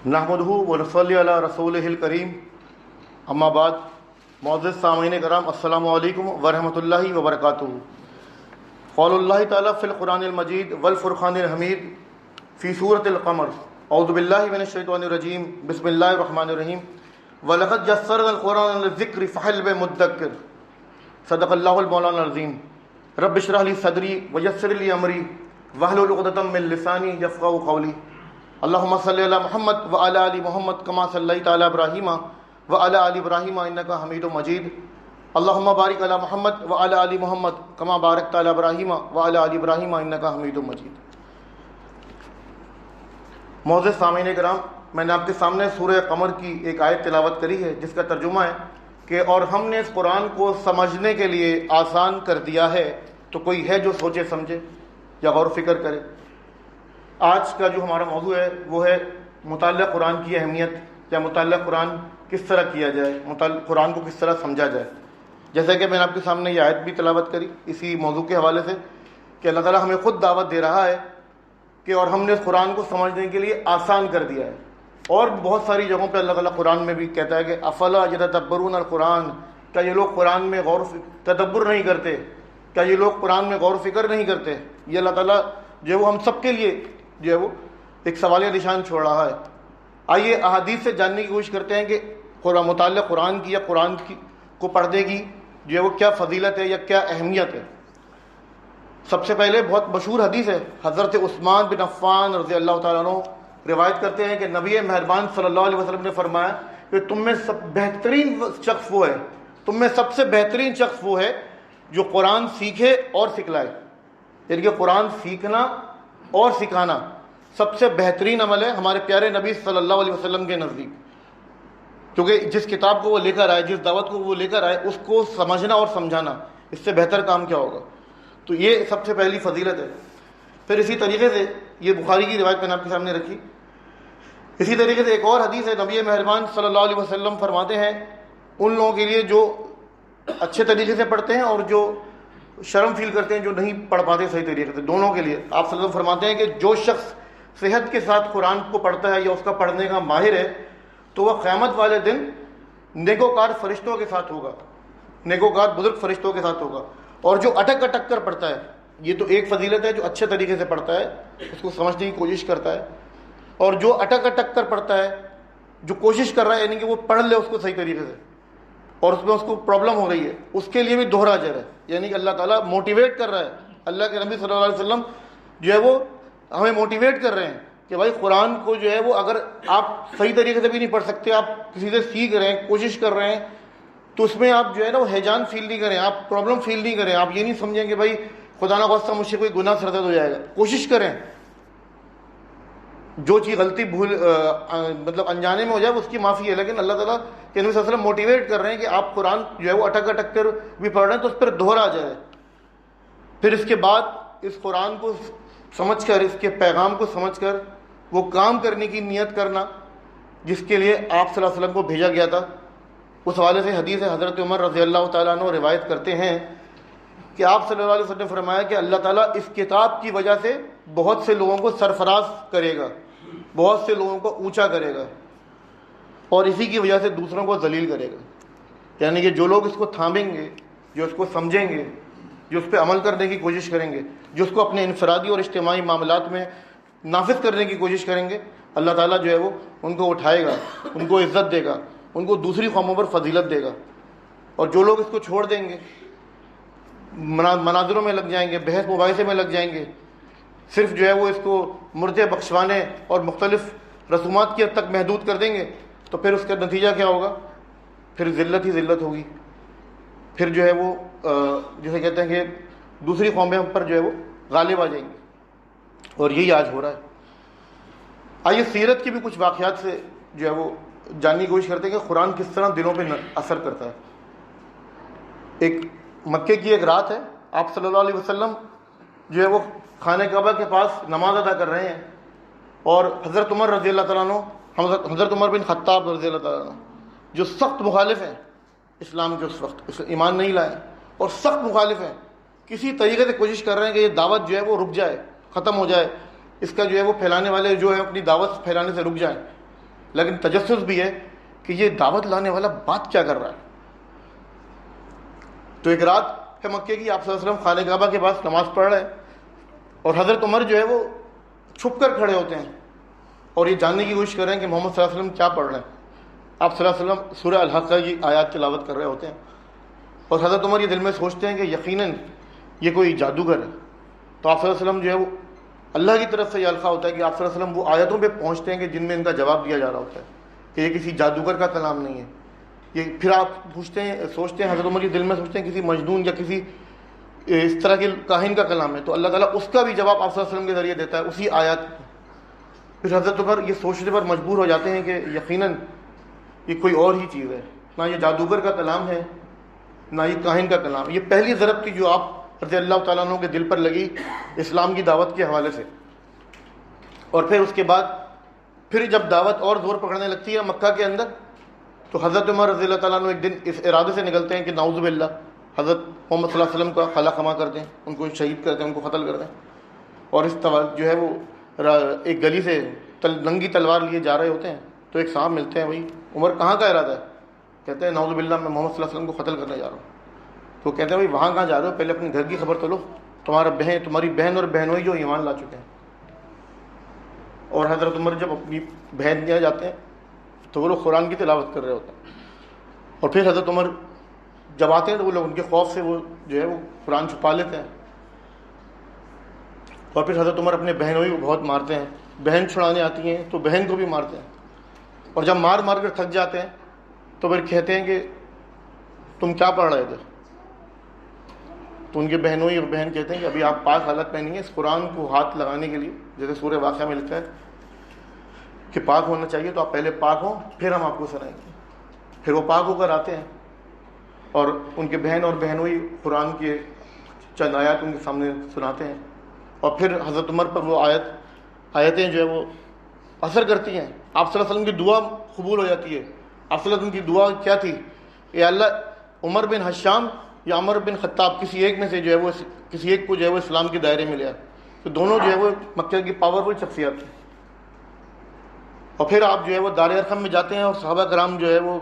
نحمدہ ونصلی علی رسولہ الکریم، اما بعد۔ معزز سامعین کرام، السلام علیکم ورحمۃ اللہ وبرکاتہ۔ قول اللہ تعالیٰ فی القرآن المجید والفرقان الحمید فی سورۃ القمر، اعوذ باللہ من الشیطان الرجیم، بسم اللہ الرحمن الرحیم۔ وَلَقَدْ يَسَّرْنَا الْقُرْآنَ لِلذِّكْرِ فَهَلْ مِن مُّدَّكِرٍ۔ صدق اللہ المولانا العظیم۔ رب اشرح لی صدری ویسر لی امری واحلل عقدۃ من لسانی یفقہوا قولی۔ اللہم صلی علی محمد وعلی آل محمد کما صلیت علی ابراہیم وعلی آل ابراہیم انک حمید مجید۔ اللہم بارک علی محمد وعلی آل محمد کما بارکت علی ابراہیم وعلی آل ابراہیم انک حمید مجید۔ معزز سامعین کرام، میں نے آپ کے سامنے سورہ قمر کی ایک آیت تلاوت کری ہے جس کا ترجمہ ہے کہ اور ہم نے اس قرآن کو سمجھنے کے لیے آسان کر دیا ہے، تو کوئی ہے جو سوچے سمجھے یا غور و فکر کرے۔ آج کا جو ہمارا موضوع ہے وہ ہے مطالعہ قرآن کی اہمیت، یا مطالعہ قرآن کس طرح کیا جائے، قرآن کو کس طرح سمجھا جائے۔ جیسا کہ میں نے آپ کے سامنے یہ آیت بھی تلاوت کری اسی موضوع کے حوالے سے کہ اللہ تعالیٰ ہمیں خود دعوت دے رہا ہے کہ اور ہم نے اس قرآن کو سمجھنے کے لیے آسان کر دیا ہے۔ اور بہت ساری جگہوں پہ اللہ تعالیٰ قرآن میں بھی کہتا ہے کہ افلا یتدبرون القرآن، کیا یہ لوگ قرآن میں تدبر نہیں کرتے، کیا یہ لوگ قرآن میں غور و فکر نہیں کرتے۔ یہ اللہ تعالیٰ جو ہے وہ ہم سب کے لیے جو ہے وہ ایک سوالیہ نشان چھوڑ رہا ہے۔ آئیے احادیث سے جاننے کی کوشش کرتے ہیں کہ مطالعہ قرآن کی یا قرآن کو پڑھنے کی جو ہے وہ کیا فضیلت ہے یا کیا اہمیت ہے۔ سب سے پہلے بہت مشہور حدیث ہے، حضرت عثمان بن عفان رضی اللہ تعالیٰ عنہ روایت کرتے ہیں کہ نبی مہربان صلی اللہ علیہ وسلم نے فرمایا کہ تم میں سب بہترین شخص وہ ہے، تم میں سب سے بہترین شخص وہ ہے جو قرآن سیکھے اور سکھلائے۔ یعنی کہ قرآن سیکھنا اور سکھانا سب سے بہترین عمل ہے ہمارے پیارے نبی صلی اللہ علیہ وسلم کے نزدیک، کیونکہ جس کتاب کو وہ لے کر آئے، جس دعوت کو وہ لے کر آئے، اس کو سمجھنا اور سمجھانا، اس سے بہتر کام کیا ہوگا۔ تو یہ سب سے پہلی فضیلت ہے۔ پھر اسی طریقے سے یہ بخاری کی روایت میں نے آپ کے سامنے رکھی، اسی طریقے سے ایک اور حدیث ہے، نبی مہربان صلی اللہ علیہ وسلم فرماتے ہیں ان لوگوں کے لیے جو اچھے طریقے سے پڑھتے ہیں اور جو شرم فیل کرتے ہیں جو نہیں پڑھ پاتے صحیح طریقے سے، دونوں کے لیے آپ صلی اللہ علیہ وسلم فرماتے ہیں کہ جو شخص صحت کے ساتھ قرآن کو پڑھتا ہے یا اس کا پڑھنے کا ماہر ہے تو وہ قیامت والے دن نیکوکار فرشتوں کے ساتھ ہوگا، نیکوکار بزرگ فرشتوں کے ساتھ ہوگا۔ اور جو اٹک اٹک کر پڑھتا ہے، یہ تو ایک فضیلت ہے جو اچھے طریقے سے پڑھتا ہے، اس کو سمجھنے کی کوشش کرتا ہے، اور جو اٹک اٹک کر پڑھتا ہے، جو کوشش کر رہا ہے یعنی کہ وہ پڑھ لے اس کو صحیح طریقے سے اور اس میں اس کو پرابلم ہو رہی ہے، اس کے لیے بھی دوہرا اجر ہے۔ یعنی کہ اللہ تعالیٰ موٹیویٹ کر رہا ہے، اللہ کے نبی صلی اللہ علیہ وسلم جو ہے وہ ہمیں موٹیویٹ کر رہے ہیں کہ بھائی قرآن کو جو ہے وہ اگر آپ صحیح طریقے سے بھی نہیں پڑھ سکتے، آپ کسی سے سیکھ رہے ہیں، کوشش کر رہے ہیں، تو اس میں آپ جو ہے نا وہ ہیجان فیل نہیں کریں، آپ پرابلم فیل نہیں کریں، آپ یہ نہیں سمجھیں کہ بھائی خدا نہ خواستہ مجھ سے کوئی گناہ سرزد ہو جائے گا۔ کوشش کریں، جو چیز غلطی مطلب انجانے میں ہو جائے اس کی معافی ہے، لیکن اللہ تعالیٰ کہ نبی صلی اللہ علیہ وسلم موٹیویٹ کر رہے ہیں کہ آپ قرآن جو ہے وہ اٹک اٹک کر بھی پڑھ رہے ہیں تو اس پر دوہرا آ جائے۔ پھر اس کے بعد اس قرآن کو سمجھ کر، اس کے پیغام کو سمجھ کر وہ کام کرنے کی نیت کرنا جس کے لیے آپ صلی اللہ علیہ وسلم کو بھیجا گیا تھا۔ اس حوالے سے حدیث ہے، حضرت عمر رضی اللہ تعالیٰ عنہ روایت کرتے ہیں کہ آپ صلی اللہ علیہ وسلم نے فرمایا کہ اللہ تعالیٰ اس کتاب کی وجہ سے بہت سے لوگوں کو سرفراز کرے گا، بہت سے لوگوں کو اونچا کرے گا، اور اسی کی وجہ سے دوسروں کو ذلیل کرے گا۔ یعنی کہ جو لوگ اس کو تھامیں گے، جو اس کو سمجھیں گے، جو اس پہ عمل کرنے کی کوشش کریں گے، جو اس کو اپنے انفرادی اور اجتماعی معاملات میں نافذ کرنے کی کوشش کریں گے، اللہ تعالیٰ جو ہے وہ ان کو اٹھائے گا، ان کو عزت دے گا، ان کو دوسری قوموں پر فضیلت دے گا۔ اور جو لوگ اس کو چھوڑ دیں گے، مناظروں میں لگ جائیں گے، بحث مباحثے میں لگ جائیں گے، صرف جو ہے وہ اس کو مردے بخشوانے اور مختلف رسومات کی حد تک محدود کر دیں گے، تو پھر اس کا نتیجہ کیا ہوگا؟ پھر ذلت ہی ذلت ہوگی، پھر جو ہے وہ جسے کہتے ہیں کہ دوسری قومیں ہم پر جو ہے وہ غالب آ جائیں گی، اور یہی آج ہو رہا ہے۔ آئیے سیرت کی بھی کچھ واقعات سے جو ہے وہ جاننے کی کوشش کرتے ہیں کہ قرآن کس طرح دلوں پہ اثر کرتا ہے۔ ایک مکے کی ایک رات ہے، آپ صلی اللہ علیہ وسلم جو ہے وہ خانہ کعبہ کے پاس نماز ادا کر رہے ہیں، اور حضرت عمر رضی اللہ تعالیٰ عنہ، حضرت عمر بن خطاب رضی اللہ تعالیٰ عنہ جو سخت مخالف ہیں اسلام کے، اس وقت ایمان نہیں لائے اور سخت مخالف ہیں، کسی طریقے سے کوشش کر رہے ہیں کہ یہ دعوت جو ہے وہ رک جائے، ختم ہو جائے، اس کا جو ہے وہ پھیلانے والے جو ہے اپنی دعوت پھیلانے سے رک جائیں۔ لیکن تجسس بھی ہے کہ یہ دعوت لانے والا بات کیا کر رہا ہے. تو ایک رات ہے مکے کی، آپ صلی اللہ علیہ وسلم خانہ کعبہ کے پاس نماز پڑھ رہے ہیں اور حضرت عمر جو ہے وہ چھپ کر کھڑے ہوتے ہیں اور یہ جاننے کی کوشش کر رہے ہیں کہ محمد صلی اللہ علیہ وسلم کیا پڑھ رہے ہیں. آپ صلی اللہ علیہ وسلم سورہ الحقہ کی آیات تلاوت کر رہے ہوتے ہیں اور حضرت عمر یہ دل میں سوچتے ہیں کہ یقیناً یہ کوئی جادوگر ہے. تو آپ صلی اللہ علیہ وسلم جو ہے وہ اللہ کی طرف سے یہ القاء ہوتا ہے کہ آپ صلی اللہ علیہ وسلم وہ آیتوں پہ پہنچتے ہیں کہ جن میں ان کا جواب دیا جا رہا ہوتا ہے کہ یہ کسی جادوگر کا کلام نہیں ہے. یہ پھر آپ پوچھتے ہیں، سوچتے ہیں، حضرت عمر کے دل میں سوچتے ہیں کسی مجنون یا کسی اس طرح کے کاہن کا کلام ہے. تو اللہ تعالیٰ اس کا بھی جواب آپ صلی اللہ علیہ وسلم کے ذریعے دیتا ہے اسی آیات. پھر حضرت عمر یہ سوچنے پر مجبور ہو جاتے ہیں کہ یقیناً یہ کوئی اور ہی چیز ہے، نہ یہ جادوگر کا کلام ہے نہ یہ کاہن کا کلام. یہ پہلی ضرب تھی جو آپ رضی اللہ تعالیٰ عنہ کے دل پر لگی اسلام کی دعوت کے حوالے سے. اور پھر اس کے بعد پھر جب دعوت اور زور پکڑنے لگتی ہے مکہ کے اندر، تو حضرت عمر رضی اللہ تعالیٰ عنہ ایک دن اس ارادے سے نکلتے ہیں کہ نعوذ باللہ حضرت محمد صلی اللہ علیہ وسلم کا خلا خما کر دیں، ان کو شہید کر دیں، ان کو قتل کر دیں. اور اس جو ہے وہ ایک گلی سے ننگی تلوار لیے جا رہے ہوتے ہیں تو ایک صاحب ملتے ہیں، بھائی عمر کہاں کا ارادہ ہے؟ کہتے ہیں نعوذ باللہ میں محمد صلی اللہ علیہ وسلم کو قتل کرنے جا رہا ہوں. تو کہتے ہیں بھائی وہاں کہاں جا رہے ہو؟ پہلے اپنے گھر کی خبر تو لو، تمہاری بہن اور بہنوئی جو ایمان لا چکے ہیں. اور حضرت عمر جب اپنی بہن لے جاتے ہیں تو وہ لوگ قرآن کی تلاوت کر رہے ہوتے ہیں. اور پھر حضرت عمر جب آتے ہیں تو وہ لوگ ان کے خوف سے وہ جو ہے وہ قرآن چھپا لیتے ہیں. اور پھر حضرت عمر اپنے بہنوئی کو بہت مارتے ہیں، بہن چھڑانے آتی ہیں تو بہن کو بھی مارتے ہیں. اور جب مار مار کر تھک جاتے ہیں تو پھر کہتے ہیں کہ تم کیا پڑھ رہے تھے؟ تو ان کے بہنوئی اور بہن کہتے ہیں کہ ابھی آپ پاک حالت میں نہیں ہیں، اس قرآن کو ہاتھ لگانے کے لیے جیسے سورہ واقعہ میں لکھا ہے کہ پاک ہونا چاہیے، تو آپ پہلے پاک ہوں پھر ہم آپ کو سنائیں گے. پھر وہ پاک ہو کر آتے ہیں اور ان کے بہن اور بہنوئی قرآن کے چند آیات ان کے سامنے سناتے ہیں. اور پھر حضرت عمر پر وہ آیتیں جو ہے وہ اثر کرتی ہیں. آپ صلی اللہ علیہ وسلم کی دعا قبول ہو جاتی ہے. آپ صلی اللہ علیہ وسلم کی دعا کیا تھی؟ اے اللہ عمر بن حشام یا عمر بن خطاب کسی ایک میں سے جو ہے وہ کسی ایک کو جو ہے وہ اسلام کے دائرے میں لیا. تو دونوں جو ہے وہ مکہ کی پاورفل شخصیات تھیں. اور پھر آپ جو ہے وہ دار ارقم میں جاتے ہیں اور صحابہ کرام جو ہے وہ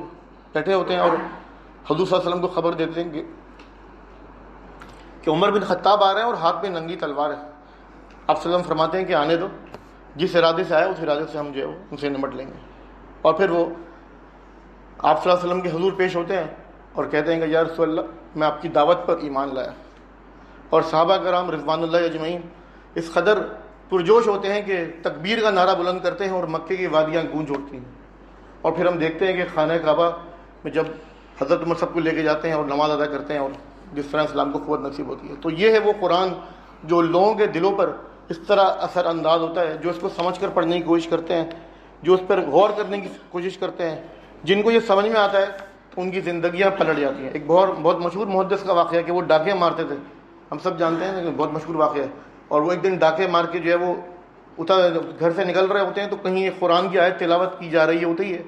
بیٹھے ہوتے ہیں اور حضور صلی اللہ علیہ وسلم کو خبر دیتے ہیں کہ عمر بن خطاب آ رہے ہیں اور ہاتھ میں ننگی تلوار ہے. آپ صلی اللہ علیہ وسلم فرماتے ہیں کہ آنے دو، جس ارادے سے آئے اس ارادے سے ہم جو ہے وہ ان سے نمٹ لیں گے. اور پھر وہ آپ صلی اللہ علیہ وسلم کے حضور پیش ہوتے ہیں اور کہتے ہیں کہ یا رسول اللہ میں آپ کی دعوت پر ایمان لایا. اور صحابہ کرام رضوان اللہ اجمعین اس قدر پرجوش ہوتے ہیں کہ تکبیر کا نعرہ بلند کرتے ہیں اور مکے کی وادیاں گونج اٹھتی ہیں. اور پھر ہم دیکھتے ہیں کہ خانہ کعبہ میں جب حضرت عمر سب کو لے کے جاتے ہیں اور نماز ادا کرتے ہیں اور جس طرح اسلام کو قوت نصیب ہوتی ہے. تو یہ ہے وہ قرآن جو لوگوں کے دلوں پر اس طرح اثر انداز ہوتا ہے، جو اس کو سمجھ کر پڑھنے کی کوشش کرتے ہیں، جو اس پر غور کرنے کی کوشش کرتے ہیں، جن کو یہ سمجھ میں آتا ہے تو ان کی زندگیاں پلٹ جاتی ہیں. ایک بہت مشہور محدث کا واقعہ ہے کہ وہ ڈاکے مارتے تھے، ہم سب جانتے ہیں لیکن بہت مشہور واقعہ ہے. اور وہ ایک دن ڈاکے مار کے جو ہے وہ گھر سے نکل رہے ہوتے ہیں تو کہیں ایک قرآن کی آیت تلاوت کی جا رہی ہوتی ہے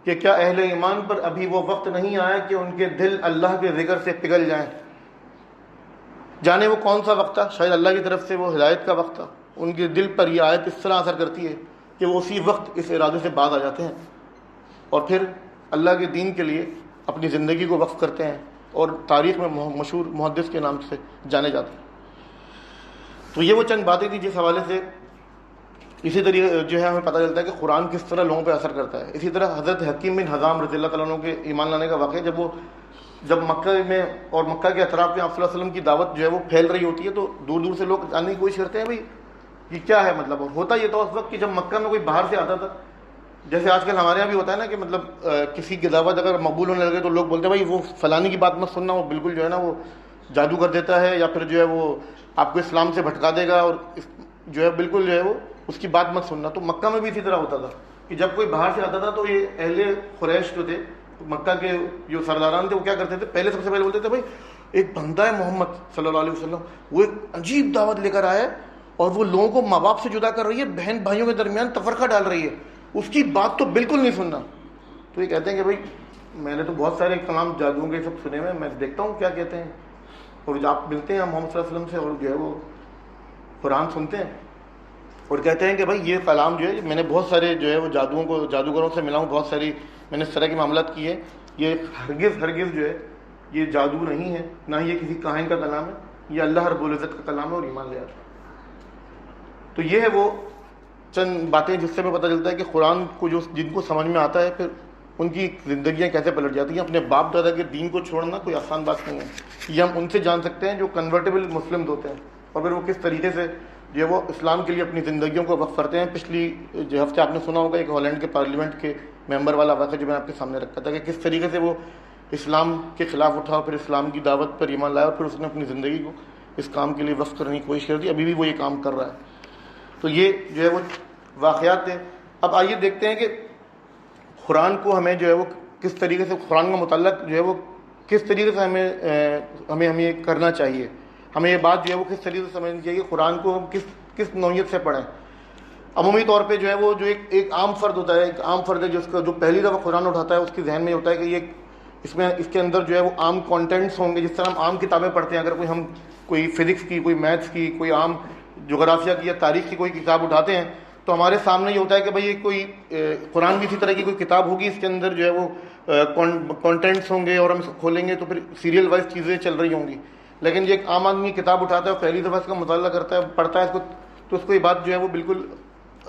کہ کیا اہل ایمان پر ابھی وہ وقت نہیں آیا کہ ان کے دل اللہ کے ذکر سے پگھل جائیں. جانے وہ کون سا وقت تھا، شاید اللہ کی طرف سے وہ ہدایت کا وقت تھا. ان کے دل پر یہ آیت اس طرح اثر کرتی ہے کہ وہ اسی وقت اس ارادے سے باز آ جاتے ہیں اور پھر اللہ کے دین کے لیے اپنی زندگی کو وقف کرتے ہیں اور تاریخ میں مشہور محدث کے نام سے جانے جاتے ہیں. تو یہ وہ چند باتیں تھیں جس حوالے سے اسی طریقے جو ہے ہمیں پتہ چلتا ہے کہ قرآن کس طرح لوگوں پہ اثر کرتا ہے. اسی طرح حضرت حکیم بن حزام رضی اللہ تعالیٰ عنہ کے ایمان لانے کا واقعہ، جب مکہ میں اور مکہ کے اطراف میں آپ صلی اللہ علیہ وسلم کی دعوت جو ہے وہ پھیل رہی ہوتی ہے تو دور دور سے لوگ جاننے کی کوشش کرتے ہیں بھائی یہ کیا ہے مطلب. اور ہوتا یہ تو اس وقت کہ جب مکہ میں کوئی باہر سے آتا تھا، جیسے آج کل ہمارے یہاں بھی ہوتا ہے نا کہ مطلب کسی کی دعوت اگر مقبول ہونے لگے تو لوگ بولتے ہیں بھائی وہ فلانی کی بات مت سننا، وہ بالکل جو ہے نا وہ جادو کر دیتا ہے یا پھر جو ہے وہ آپ کو اسلام سے بھٹکا دے گا اور جو ہے بالکل جو ہے وہ اس کی بات مت سننا. تو مکہ میں بھی اسی طرح ہوتا تھا کہ جب کوئی باہر سے آتا تھا تو یہ اہل قریش جو تھے، مکہ کے جو سرداران تھے، وہ کیا کرتے تھے، پہلے سب سے پہلے بولتے تھے بھائی ایک بندہ ہے محمد صلی اللہ علیہ وسلم، وہ ایک عجیب دعوت لے کر آیا ہے اور وہ لوگوں کو ماں باپ سے جدا کر رہی ہے، بہن بھائیوں کے درمیان تفرقہ ڈال رہی ہے، اس کی بات تو بالکل نہیں سننا. تو یہ کہتے ہیں کہ بھائی میں نے تو بہت سارے کلام جادوؤں کے سب سنے ہوئے، میں دیکھتا ہوں کیا کہتے ہیں. اور جب آپ ملتے ہیں محمد صلی اللہ علیہ وسلم سے اور جو ہے وہ قرآن سنتے ہیں اور کہتے ہیں کہ بھائی یہ کلام جو ہے، میں نے بہت سارے جو ہے وہ جادوگروں سے ملا ہوں، بہت ساری میں نے اس طرح کے معاملات کیے، یہ ہرگز جو ہے یہ جادو نہیں ہے، نہ ہی یہ کسی کاہن کا کلام ہے، یہ اللہ رب العزت کا کلام ہے اور ایمان لے آتا ہے۔ تو یہ ہے وہ چند باتیں جس سے ہمیں پتہ چلتا ہے کہ قرآن کو جن کو سمجھ میں آتا ہے پھر ان کی زندگیاں کیسے پلٹ جاتی ہیں۔ اپنے باپ دادا کے دین کو چھوڑنا کوئی آسان بات نہیں ہے، یہ ہم ان سے جان سکتے ہیں جو کنورٹیبل مسلمز ہوتے ہیں، اور پھر وہ کس طریقے سے جو وہ اسلام کے لیے اپنی زندگیوں کو وقف کرتے ہیں۔ پچھلی جو ہفتے آپ نے سنا ہوگا ایک ہالینڈ کے پارلیمنٹ کے ممبر والا واقعہ جو میں آپ کے سامنے رکھا تھا کہ کس طریقے سے وہ اسلام کے خلاف اٹھا، پھر اسلام کی دعوت پر ایمان لایا، اور پھر اس نے اپنی زندگی کو اس کام کے لیے وقف کرنے کی کوشش کی، ابھی بھی وہ یہ کام کر رہا ہے۔ تو یہ جو ہے وہ واقعات ہیں۔ اب آئیے دیکھتے ہیں کہ قرآن کو ہمیں جو ہے وہ کس طریقے سے، قرآن کا متعلق جو ہے وہ کس طریقے سے ہمیں کرنا چاہیے، ہمیں یہ بات جو ہے وہ کس طریقے سے سمجھنی چاہیے، قرآن کو ہم کس نوعیت سے پڑھیں۔ عمومی طور پہ جو ہے وہ جو ایک عام فرد ہوتا ہے، ایک عام فرد ہے جس کا جو پہلی دفعہ قرآن اٹھاتا ہے، اس کے ذہن میں ہوتا ہے کہ یہ اس کے اندر جو ہے وہ عام کانٹینٹس ہوں گے، جس طرح ہم عام کتابیں پڑھتے ہیں۔ اگر کوئی فزکس کی، کوئی میتھس کی، کوئی عام جغرافیہ کی یا تاریخ کی کوئی کتاب اٹھاتے ہیں تو ہمارے سامنے یہ ہوتا ہے کہ بھائی یہ کوئی قرآن بھی اسی طرح کی کوئی کتاب ہوگی، اس کے اندر جو ہے وہ کانٹینٹس ہوں گے، اور ہم اس کو کھولیں گے تو پھر سیریل وائز چیزیں چل رہی ہوں گی۔ لیکن یہ ایک عام آدمی کتاب اٹھاتا ہے اور پہلی دفعہ اس کا مطالعہ کرتا ہے، پڑھتا ہے اس کو، تو اس کو یہ بات جو ہے وہ بالکل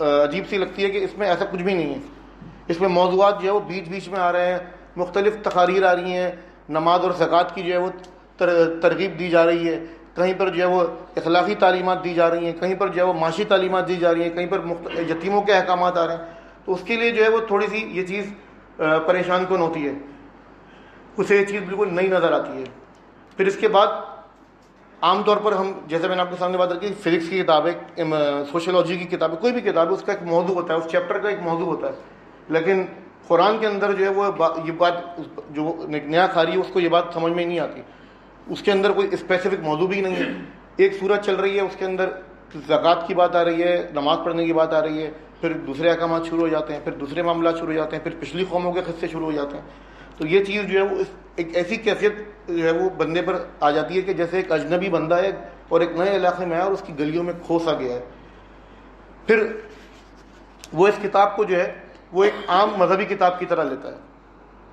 عجیب سی لگتی ہے کہ اس میں ایسا کچھ بھی نہیں ہے۔ اس میں موضوعات جو ہے وہ بیچ میں آ رہے ہیں، مختلف تقاریر آ رہی ہیں، نماز اور زکوٰۃ کی جو ہے وہ ترغیب دی جا رہی ہے، کہیں پر جو ہے وہ اخلاقی تعلیمات دی جا رہی ہیں، کہیں پر جو ہے وہ معاشی تعلیمات دی جا رہی ہیں، کہیں پر یتیموں کے احکامات آ رہے ہیں۔ تو اس کے لیے جو ہے وہ تھوڑی سی یہ چیز پریشان کن ہوتی ہے، اسے یہ چیز بالکل نئی نظر آتی ہے۔ پھر اس کے بعد عام طور پر ہم، جیسے میں نے آپ کے سامنے بات رکھی، فزکس کی کتاب ہے، سوشولوجی کی کتاب ہے، کوئی بھی کتاب ہے، اس کا ایک موضوع ہوتا ہے، اس چیپٹر کا ایک موضوع ہوتا ہے۔ لیکن قرآن کے اندر جو ہے وہ یہ بات جو نیا کھاری ہے اس کو یہ بات سمجھ میں نہیں آتی، اس کے اندر کوئی اسپیسیفک موضوع بھی نہیں ہے۔ ایک سورت چل رہی ہے، اس کے اندر زکوٰۃ کی بات آ رہی ہے، نماز پڑھنے کی بات آ رہی ہے، پھر دوسرے احکامات شروع ہو جاتے ہیں، پھر دوسرے معاملات شروع ہو جاتے ہیں، پھر پچھلی قوموں کے قصے شروع ہو جاتے ہیں۔ تو یہ چیز جو ہے وہ ایک ایسی کیفیت جو ہے وہ بندے پر آ جاتی ہے کہ جیسے ایک اجنبی بندہ ہے اور ایک نئے علاقے میں آیا اور اس کی گلیوں میں کھو سا گیا ہے۔ پھر وہ اس کتاب کو جو ہے وہ ایک عام مذہبی کتاب کی طرح لیتا ہے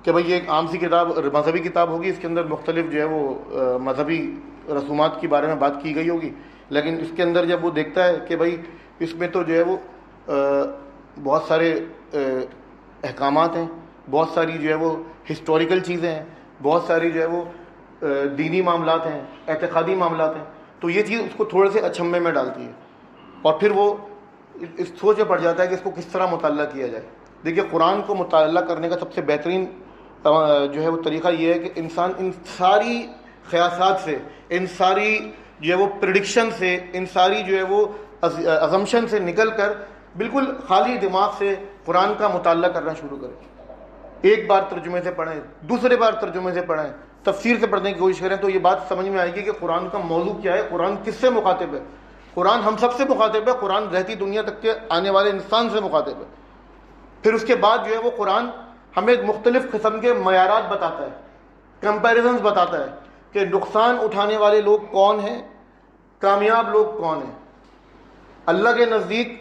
کہ بھائی یہ ایک عام سی کتاب، مذہبی کتاب ہوگی، اس کے اندر مختلف جو ہے وہ مذہبی رسومات کے بارے میں بات کی گئی ہوگی۔ لیکن اس کے اندر جب وہ دیکھتا ہے کہ بھائی اس میں تو جو ہے وہ بہت سارے احکامات ہیں، بہت ساری جو ہے وہ ہسٹوریکل چیزیں ہیں، بہت ساری جو ہے وہ دینی معاملات ہیں، اعتقادی معاملات ہیں، تو یہ چیز اس کو تھوڑے سے اچھمبے میں ڈالتی ہے، اور پھر وہ اس سوچ میں پڑ جاتا ہے کہ اس کو کس طرح مطالعہ کیا جائے۔ دیکھیے قرآن کو مطالعہ کرنے کا سب سے بہترین جو ہے وہ طریقہ یہ ہے کہ انسان ان ساری خیاسات سے، ان ساری جو ہے وہ پریڈکشن سے، ان ساری جو ہے وہ ازمپشن سے نکل کر بالکل خالی دماغ سے قرآن کا مطالعہ کرنا شروع کریں۔ ایک بار ترجمے سے پڑھیں، دوسرے بار ترجمے سے پڑھیں، تفسیر سے پڑھنے کی کوشش کریں، تو یہ بات سمجھ میں آئے گی کہ قرآن کا موضوع کیا ہے، قرآن کس سے مخاطب ہے۔ قرآن ہم سب سے مخاطب ہے، قرآن رہتی دنیا تک کے آنے والے انسان سے مخاطب ہے۔ پھر اس کے بعد جو ہے وہ قرآن ہمیں مختلف قسم کے معیارات بتاتا ہے، کمپیریزنز بتاتا ہے کہ نقصان اٹھانے والے لوگ کون ہیں، کامیاب لوگ کون ہیں، اللہ کے نزدیک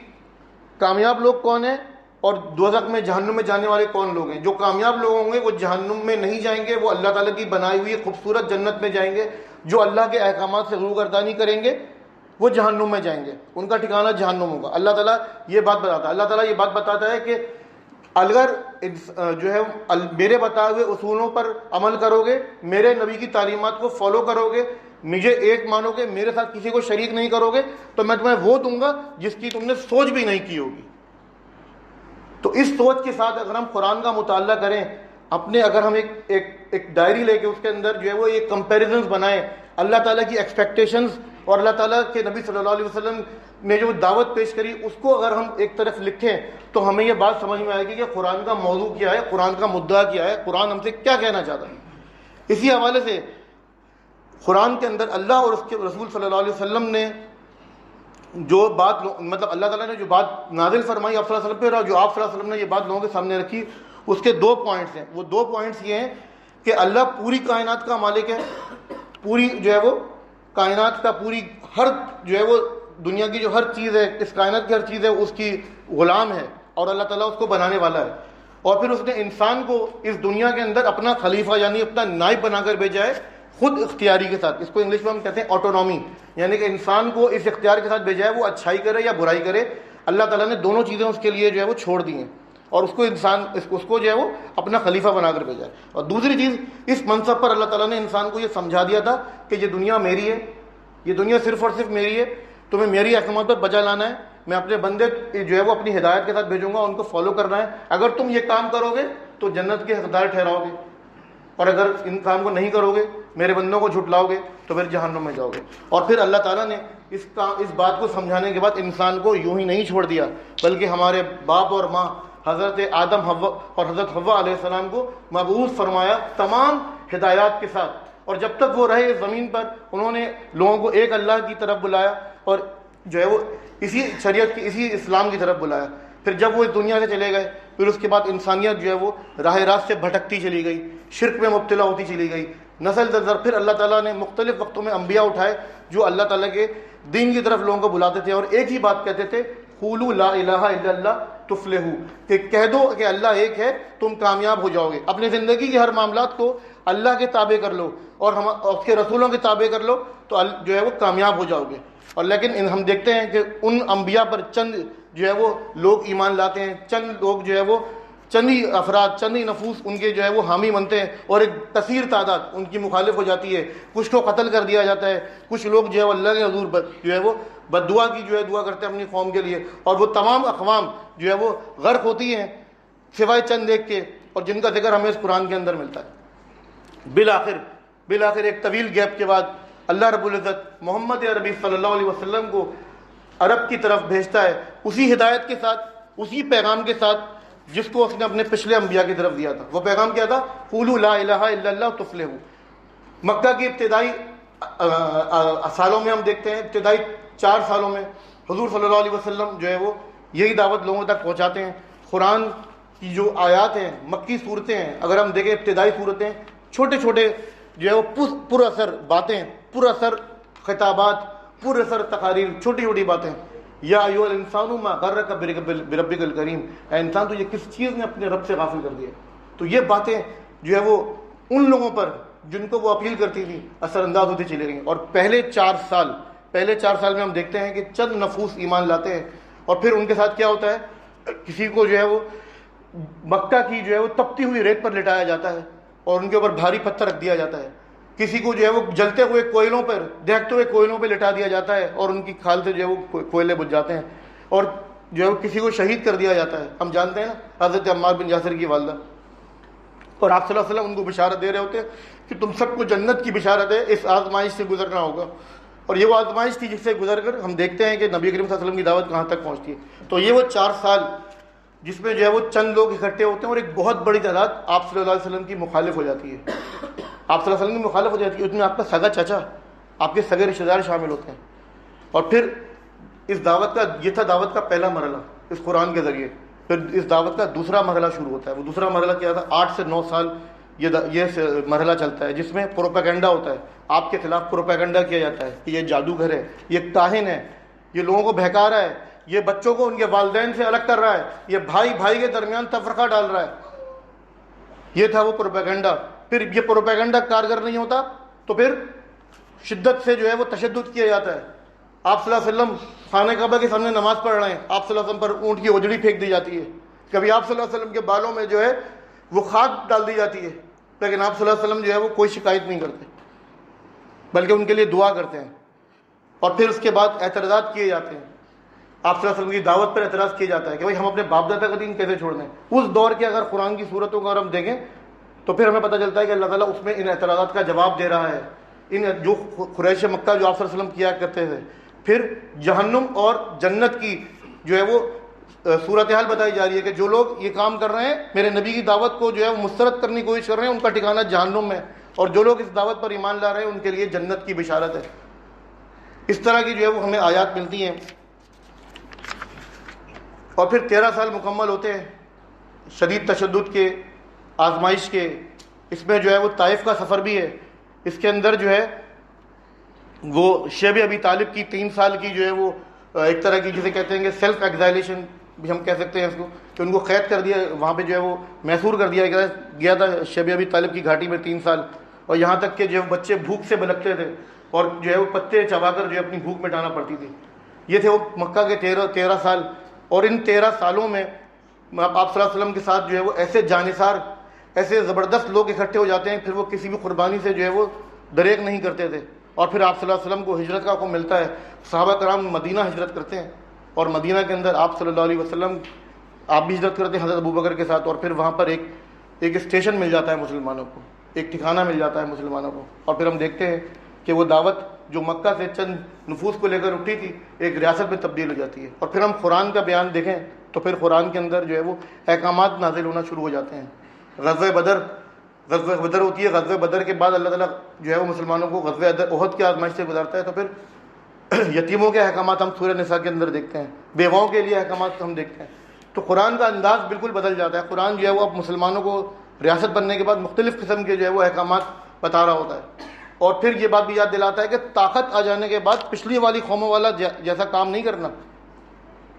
کامیاب لوگ کون ہیں، اور دوزخ میں، جہنم میں جانے والے کون لوگ ہیں۔ جو کامیاب لوگ ہوں گے وہ جہنم میں نہیں جائیں گے، وہ اللہ تعالیٰ کی بنائی ہوئی خوبصورت جنت میں جائیں گے۔ جو اللہ کے احکامات سے روگردانی کریں گے وہ جہنم میں جائیں گے، ان کا ٹھکانہ جہنم ہوگا۔ اللہ تعالیٰ یہ بات بتاتا ہے، اللہ تعالیٰ یہ بات بتاتا ہے کہ اگر جو ہے میرے بتائے ہوئے اصولوں پر عمل کرو گے، میرے نبی کی تعلیمات کو فالو کرو گے، مجھے ایک مانو گے، میرے ساتھ کسی کو شریک نہیں کرو گے، تو میں تمہیں وہ دوں گا جس کی تم نے سوچ بھی نہیں کی ہوگی۔ تو اس سوچ کے ساتھ اگر ہم قرآن کا مطالعہ کریں، اگر ہم ایک ڈائری لے کے اس کے اندر جو ہے وہ ایک کمپیریزنز بنائیں، اللہ تعالیٰ کی ایکسپیکٹیشنز اور اللہ تعالیٰ کے نبی صلی اللہ علیہ وسلم نے جو دعوت پیش کری اس کو اگر ہم ایک طرف لکھیں، تو ہمیں یہ بات سمجھ میں آئے گی کہ قرآن کا موضوع کیا ہے، قرآن کا مدعا کیا ہے، قرآن ہم سے کیا کہنا چاہتا ہے۔ اسی حوالے سے قرآن کے اندر اللہ اور اس کے رسول صلی اللہ علیہ وسلم نے جو بات، مطلب اللہ تعالیٰ نے جو بات نازل فرمائی آپ صلی اللہ علیہ وسلم پہ، اور جو آپ صلی اللہ علیہ وسلم نے یہ بات لوگوں کے سامنے رکھی، اس کے 2 پوائنٹس ہیں۔ وہ 2 پوائنٹس یہ ہیں کہ اللہ پوری کائنات کا مالک ہے، پوری جو ہے وہ کائنات کا، پوری ہر جو ہے وہ دنیا کی جو ہر چیز ہے، اس کائنات کی ہر چیز ہے، اس کی غلام ہے اور اللہ تعالیٰ اس کو بنانے والا ہے. اور پھر اس نے انسان کو اس دنیا کے اندر اپنا خلیفہ یعنی اپنا نائب بنا کر بھیجا ہے، خود اختیاری کے ساتھ. اس کو انگلش میں ہم کہتے ہیں آٹونومی، یعنی کہ انسان کو اس اختیار کے ساتھ بھیجا ہے وہ اچھائی کرے یا برائی کرے. اللہ تعالیٰ نے دونوں چیزیں اس کے لیے جو ہے وہ چھوڑ دی ہیں اور اس کو جو ہے وہ اپنا خلیفہ بنا کر بھیجا ہے. اور دوسری چیز، اس منصب پر اللہ تعالیٰ نے انسان کو یہ سمجھا دیا تھا کہ یہ دنیا میری ہے، یہ دنیا صرف اور صرف میری ہے، تمہیں میری احکامات پر بجا لانا ہے. میں اپنے بندے جو ہے وہ اپنی ہدایت کے ساتھ بھیجوں گا، ان کو فالو کرنا ہے. اگر تم یہ کام کرو گے تو جنت کے حقدار ٹھہراؤ گے، اور اگر ان کام کو نہیں کرو گے، میرے بندوں کو جھٹلاؤ گے، تو پھر جہنم میں جاؤ گے. اور پھر اللہ تعالیٰ نے اس بات کو سمجھانے کے بعد انسان کو یوں ہی نہیں چھوڑ دیا، بلکہ ہمارے باپ اور ماں حضرت آدم حوا اور حضرت حوا علیہ السلام کو مبعوث فرمایا تمام ہدایات کے ساتھ. اور جب تک وہ رہے اس زمین پر، انہوں نے لوگوں کو ایک اللہ کی طرف بلایا اور جو ہے وہ اسی شریعت کی، اسی اسلام کی طرف بلایا. پھر جب وہ اس دنیا سے چلے گئے، پھر اس کے بعد انسانیت جو ہے وہ راہ راست سے بھٹکتی چلی گئی، شرک میں مبتلا ہوتی چلی گئی، نسل در پھر اللہ تعالیٰ نے مختلف وقتوں میں انبیاء اٹھائے جو اللہ تعالیٰ کے دین کی طرف لوگوں کو بلاتے تھے اور ایک ہی بات کہتے تھے، قولوا لا الہ الا اللہ تفلحوا، کہ کہہ دو کہ اللہ ایک ہے، تم کامیاب ہو جاؤ گے. اپنی زندگی کے ہر معاملات کو اللہ کے تابع کر لو اور اس کے رسولوں کے تابع کر لو تو جو ہے وہ کامیاب ہو جاؤ گے. اور لیکن ہم دیکھتے ہیں کہ ان انبیاء پر چند جو ہے وہ لوگ ایمان لاتے ہیں، چند لوگ جو ہے وہ چند ہی افراد، چند ہی نفوس ان کے جو ہے وہ حامی بنتے ہیں اور ایک کثیر تعداد ان کی مخالف ہو جاتی ہے. کچھ کو قتل کر دیا جاتا ہے، کچھ لوگ جو ہے وہ اللہ کے حضور جو ہے وہ بد دعا کی جو ہے دعا کرتے ہیں اپنی قوم کے لیے، اور وہ تمام اقوام جو ہے وہ غرق ہوتی ہیں سوائے چند ایک کے، اور جن کا ذکر ہمیں اس قرآن کے اندر ملتا ہے. بالآخر ایک طویل گیپ کے بعد اللہ رب العزت محمد عربی صلی اللہ علیہ وسلم کو عرب کی طرف بھیجتا ہے، اسی ہدایت کے ساتھ، اسی پیغام کے ساتھ جس کو اس نے اپنے پچھلے انبیاء کی طرف دیا تھا. وہ پیغام کیا تھا؟ قولوا لا الہ الا اللہ تفلحوا. مکہ کی ابتدائی سالوں میں ہم دیکھتے ہیں، ابتدائی 4 سالوں میں حضور صلی اللہ علیہ وسلم جو ہے وہ یہی دعوت لوگوں تک پہنچاتے ہیں. قرآن کی جو آیات ہیں، مکی صورتیں ہیں، اگر ہم دیکھیں ابتدائی صورتیں چھوٹے چھوٹے جو ہے وہ پر اثر باتیں، پر اثر خطابات، پر اثر تقاریر، چھوٹی چھوٹی باتیں. یا ایھا الانسان ما غرک بربک الکریم، اے انسان تو یہ کس چیز نے اپنے رب سے غافل کر دیا. تو یہ باتیں جو ہے وہ ان لوگوں پر جن کو وہ اپیل کرتی تھی اثر انداز ہوتی چلی گئیں. اور پہلے 4 سال میں ہم دیکھتے ہیں کہ چند نفوس ایمان لاتے ہیں، اور پھر ان کے ساتھ کیا ہوتا ہے، کسی کو جو ہے وہ مکہ کی جو ہے وہ تپتی ہوئی ریت پر لٹایا جاتا ہے اور ان کے اوپر بھاری پتھر رکھ دیا جاتا ہے. کسی کو جو ہے وہ جلتے ہوئے کوئلوں پر، دہتے ہوئے کوئلوں پہ لٹا دیا جاتا ہے اور ان کی کھال سے جو ہے وہ کوئلے بجھ جاتے ہیں. اور جو ہے وہ کسی کو شہید کر دیا جاتا ہے. ہم جانتے ہیں نا حضرت عمار بن یاسر کی والدہ، اور آپ صلی اللہ علیہ وسلم ان کو بشارت دے رہے ہوتے ہیں کہ تم سب کو جنت کی بشارت ہے، اس آزمائش سے گزرنا ہوگا. اور یہ وہ آزمائش تھی جس سے گزر کر ہم دیکھتے ہیں کہ نبی کریم صلی اللہ علیہ وسلم کی دعوت کہاں تک پہنچتی ہے. تو یہ وہ 4 سال جس میں جو ہے وہ چند لوگ اکٹھے ہوتے ہیں اور ایک بہت بڑی تعداد آپ صلی اللہ علیہ وسلم کی مخالف ہو جاتی ہے. آپ صلی اللہ علیہ وسلم کی مخالف ہو جاتی ہے، اس میں آپ کا سگا چچا، آپ کے سگے رشتہ دار شامل ہوتے ہیں. اور پھر اس دعوت کا، یہ تھا دعوت کا پہلا مرحلہ اس قرآن کے ذریعے. پھر اس دعوت کا دوسرا مرحلہ شروع ہوتا ہے. وہ دوسرا مرحلہ کیا تھا؟ 8 سے 9 سال یہ مرحلہ چلتا ہے جس میں پروپیگنڈا ہوتا ہے. آپ کے خلاف پروپیگنڈا کیا جاتا ہے کہ یہ جادوگر ہے، یہ کاہن ہے، یہ لوگوں کو بہکا رہا ہے، یہ بچوں کو ان کے والدین سے الگ کر رہا ہے، یہ بھائی کے درمیان تفرقہ ڈال رہا ہے. یہ تھا وہ پروپیگنڈا. پھر یہ پروپیگنڈا کارگر نہیں ہوتا تو پھر شدت سے جو ہے وہ تشدد کیا جاتا ہے. آپ صلی اللہ علیہ وسلم خانہ کعبہ کے سامنے نماز پڑھ رہے ہیں، آپ صلی اللہ علیہ وسلم پر اونٹ کی اجڑی پھینک دی جاتی ہے. کبھی آپ صلی اللہ علیہ وسلم کے بالوں میں جو ہے وہ خاک ڈال دی جاتی ہے، لیکن آپ صلی اللہ علیہ وسلم جو ہے وہ کوئی شکایت نہیں کرتے بلکہ ان کے لیے دعا کرتے ہیں. اور پھر اس کے بعد اعتراضات کیے جاتے ہیں. آپ صلی اللہ علیہ وسلم کی دعوت پر اعتراض کیا جاتا ہے کہ بھائی ہم اپنے باپ دادا کا دین کیسے چھوڑ دیں. اس دور کے اگر قرآن کی صورتوں کو اگر ہم دیکھیں تو پھر ہمیں پتہ چلتا ہے کہ اللہ تعالیٰ اس میں ان اعتراضات کا جواب دے رہا ہے. ان جو قریش مکہ جو آپ صلی اللہ علیہ وسلم کیا کرتے تھے، پھر جہنم اور جنت کی جو ہے وہ صورتحال بتائی جا رہی ہے کہ جو لوگ یہ کام کر رہے ہیں، میرے نبی کی دعوت کو جو ہے وہ مسترد کرنے کی کوشش کر رہے ہیں، ان کا ٹھکانہ جہنم میں، اور جو لوگ اس دعوت پر ایمان لا رہے ہیں ان کے لیے جنت کی بشارت ہے. اس طرح کی جو ہے وہ ہمیں آیات ملتی ہیں. اور پھر 13 سال مکمل ہوتے ہیں شدید تشدد کے، آزمائش کے. اس میں جو ہے وہ طائف کا سفر بھی ہے. اس کے اندر جو ہے وہ شیب ابی طالب کی 3 سال کی جو ہے وہ ایک طرح کی جسے کہتے ہیں کہ سیلف ایگزائلیشن بھی ہم کہہ سکتے ہیں اس کو، کہ ان کو قید کر دیا وہاں پہ جو ہے وہ محصور کر دیا گیا تھا شب ابی طالب کی گھاٹی میں 3 سال، اور یہاں تک کہ جو بچے بھوک سے بلکتے تھے اور جو ہے وہ پتے چبا کر جو ہے اپنی بھوک مٹانا پڑتی تھی۔ یہ تھے وہ مکہ کے 13 سال، اور ان 13 سالوں میں آپ صلی اللہ علیہ وسلم کے ساتھ جو ہے وہ ایسے جانثار ایسے زبردست لوگ اکٹھے ہو جاتے ہیں، پھر وہ کسی بھی قربانی سے جو ہے وہ دریغ نہیں کرتے تھے، اور پھر آپ صلی اللہ علیہ وسلم کو ہجرت کا حکم ملتا ہے، صحابہ کرام مدینہ ہجرت کرتے ہیں، اور مدینہ کے اندر آپ صلی اللہ علیہ وسلم آپ بھی ہجرت کرتے ہیں حضرت ابوبکر کے ساتھ، اور پھر وہاں پر ایک اسٹیشن مل جاتا ہے مسلمانوں کو، ایک ٹھکانہ مل جاتا ہے مسلمانوں کو، اور پھر ہم دیکھتے ہیں کہ وہ دعوت جو مکہ سے چند نفوس کو لے کر اٹھی تھی ایک ریاست میں تبدیل ہو جاتی ہے۔ اور پھر ہم قرآن کا بیان دیکھیں تو پھر قرآن کے اندر جو ہے وہ احکامات نازل ہونا شروع ہو جاتے ہیں۔ غزوہ بدر ہوتی ہے، غزوہ بدر کے بعد اللہ تعالیٰ جو ہے وہ مسلمانوں کو غزوہ احد کی آزمائش سے گزارتا ہے، تو پھر یتیموں کے احکامات ہم سورہ نساء کے اندر دیکھتے ہیں، بیواؤں کے لیے احکامات ہم دیکھتے ہیں۔ تو قرآن کا انداز بالکل بدل جاتا ہے، قرآن جو ہے وہ اب مسلمانوں کو ریاست بننے کے بعد مختلف قسم کے جو ہے وہ احکامات بتا رہا ہوتا ہے، اور پھر یہ بات بھی یاد دلاتا ہے کہ طاقت آ جانے کے بعد پچھلی والی قوموں والا جیسا کام نہیں کرنا،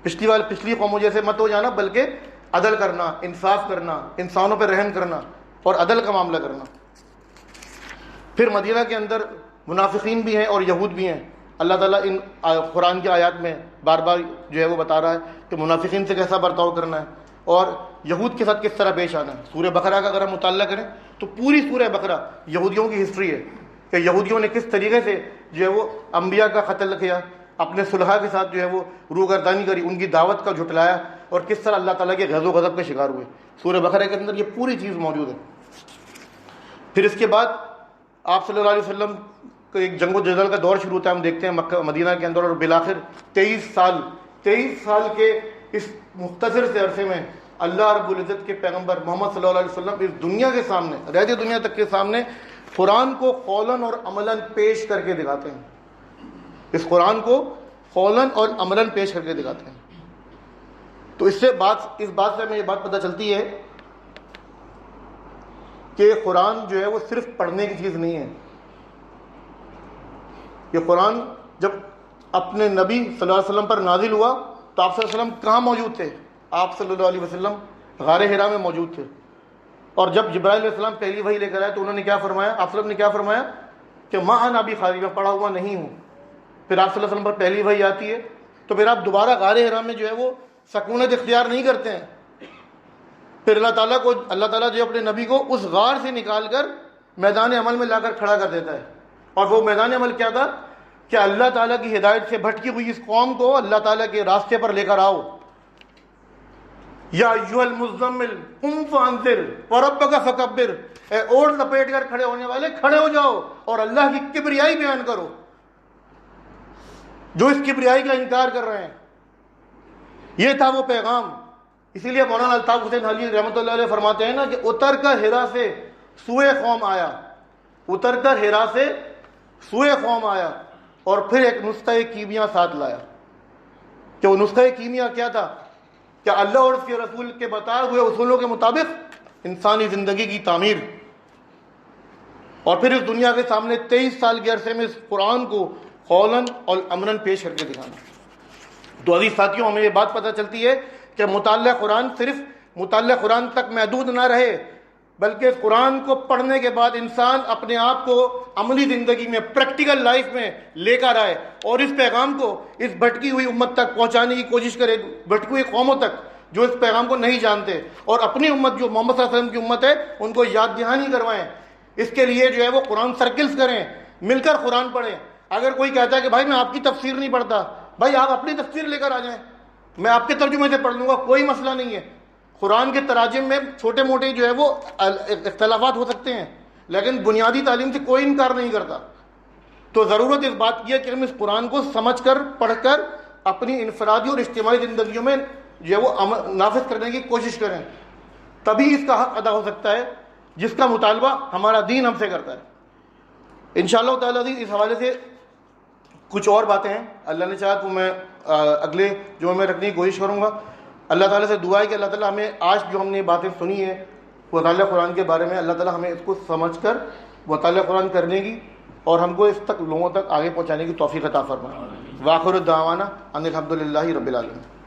پچھلی قوموں جیسے مت ہو جانا، بلکہ عدل کرنا، انصاف کرنا، انسانوں پہ رحم کرنا اور عدل کا معاملہ کرنا۔ پھر مدینہ کے اندر منافقین بھی ہیں اور یہود بھی ہیں، اللہ تعالیٰ ان قرآن کی آیات میں بار بار جو ہے وہ بتا رہا ہے کہ منافقین سے کیسا برتاؤ کرنا ہے اور یہود کے ساتھ کس طرح پیش آنا ہے۔ سورہ بقرہ کا اگر ہم مطالعہ کریں تو پوری سورہ بقرہ یہودیوں کی ہسٹری ہے، کہ یہودیوں نے کس طریقے سے جو ہے وہ انبیاء کا قتل کیا، اپنے صلحاء کے ساتھ جو ہے وہ روگردانی کری، ان کی دعوت کا جھٹلایا، اور کس طرح اللہ تعالیٰ کے غضب و غضب کے شکار ہوئے۔ سورہ بقرہ کے اندر یہ پوری چیز موجود ہے۔ پھر اس کے بعد آپ صلی اللہ علیہ وسلم کا ایک جنگ و جدل کا دور شروع ہوتا ہے، ہم دیکھتے ہیں مکہ مدینہ کے اندر، اور بالآخر 23 سال کے اس مختصر سے عرصے میں اللہ رب العزت کے پیغمبر محمد صلی اللہ علیہ وسلم اس دنیا کے سامنے، رہتی دنیا تک کے سامنے قرآن کو قولاً اور عملاً پیش کر کے دکھاتے ہیں، اس قرآن کو قولاً اور عملاً پیش کر کے دکھاتے ہیں۔ تو اس بات سے ہمیں یہ بات پتہ چلتی ہے کہ قرآن جو ہے وہ صرف پڑھنے کی چیز نہیں ہے۔ یہ قرآن جب اپنے نبی صلی اللہ علیہ وسلم پر نازل ہوا تو آپ صلی اللہ علیہ وسلم کہاں موجود تھے؟ آپ صلی اللہ علیہ وسلم غار حرا میں موجود تھے، اور جب جبرائیل علیہ السلام پہلی وحی لے کر آئے تو انہوں نے کیا فرمایا؟ آپ صلی اللہ علیہ وسلم نے کیا فرمایا کہ ماں انا بقاری، میں پڑھا ہوا نہیں ہوں۔ پھر آپ صلی اللہ علیہ وسلم پر پہلی وحی آتی ہے تو پھر آپ دوبارہ غار حرا میں جو ہے وہ سکونت اختیار نہیں کرتے ہیں، پھر اللہ تعالیٰ جو اپنے نبی کو اس غار سے نکال کر میدان عمل میں لا کر کھڑا کر دیتا ہے، اور وہ میدان عمل کیا تھا کہ اللہ تعالیٰ کی ہدایت سے بھٹکی ہوئی اس قوم کو اللہ تعالیٰ کے راستے پر لے کر آؤ۔ یا ایھا المزمل قم فانذر وربک فکبر، اے اوڑھ لپیٹ کر کھڑے ہونے والے کھڑے ہو جاؤ اور اللہ کی کبریائی بیان کرو، جو اس کبریائی کا انکار کر رہے ہیں۔ یہ تھا وہ پیغام۔ اسی لیے مولانا الطاف حسین حاجی رحمۃ اللہ علیہ فرماتے ہیں نا کہ اتر کر ہرا سے سوئے قوم آیا، اتر کر ہرا سے سوئے قوم آیا، اور پھر ایک نسخہ کیمیا ساتھ لایا، کہ وہ نسخہ کیمیا کیا تھا کہ اللہ اور اس کے رسول کے بتائے ہوئے اصولوں کے مطابق انسانی زندگی کی تعمیر، اور پھر اس دنیا کے سامنے 23 سال کے عرصے میں اس قرآن کو قولاً اور عملاً پیش کر کے دکھانا۔ تو عزیز ساتھیوں، ہمیں یہ بات پتہ چلتی ہے کہ مطالعہ قرآن صرف مطالعہ قرآن تک محدود نہ رہے، بلکہ اس قرآن کو پڑھنے کے بعد انسان اپنے آپ کو عملی زندگی میں، پریکٹیکل لائف میں لے کر آئے، اور اس پیغام کو اس بھٹکی ہوئی امت تک پہنچانے کی کوشش کرے، بھٹکی ہوئی قوموں تک جو اس پیغام کو نہیں جانتے، اور اپنی امت جو محمد صلی اللہ علیہ وسلم کی امت ہے ان کو یاد دہانی کروائیں۔ اس کے لیے جو ہے وہ قرآن سرکلز کریں، مل کر قرآن پڑھیں۔ اگر کوئی کہتا ہے کہ بھائی میں آپ کی تفسیر نہیں پڑھتا، بھائی آپ اپنی تفسیر لے کر آ جائیں، میں آپ کے ترجمے سے پڑھ لوں گا، کوئی مسئلہ نہیں ہے۔ قرآن کے تراجم میں چھوٹے موٹے جو ہے وہ اختلافات ہو سکتے ہیں، لیکن بنیادی تعلیم سے کوئی انکار نہیں کرتا۔ تو ضرورت اس بات کی ہے کہ ہم اس قرآن کو سمجھ کر، پڑھ کر اپنی انفرادی اور اجتماعی زندگیوں میں جو ہے وہ نافذ کرنے کی کوشش کریں، تبھی اس کا حق ادا ہو سکتا ہے جس کا مطالبہ ہمارا دین ہم سے کرتا ہے۔ انشاءاللہ تعالیٰ اس حوالے سے کچھ اور باتیں ہیں، اللہ نے چاہا تو میں اگلے جو میں رکھنے کی کوشش کروں گا۔ اللہ تعالیٰ سے دعا ہے کہ اللہ تعالیٰ ہمیں آج جو ہم نے باتیں سنی ہیں مطالعہ قرآن کے بارے میں، اللہ تعالیٰ ہمیں اس کو سمجھ کر مطالعہ قرآن کرنے کی اور ہم کو اس تک لوگوں تک آگے پہنچانے کی توفیق عطا فرمائے۔ واخر الدعوانا ان الحمد للہ رب العالمین.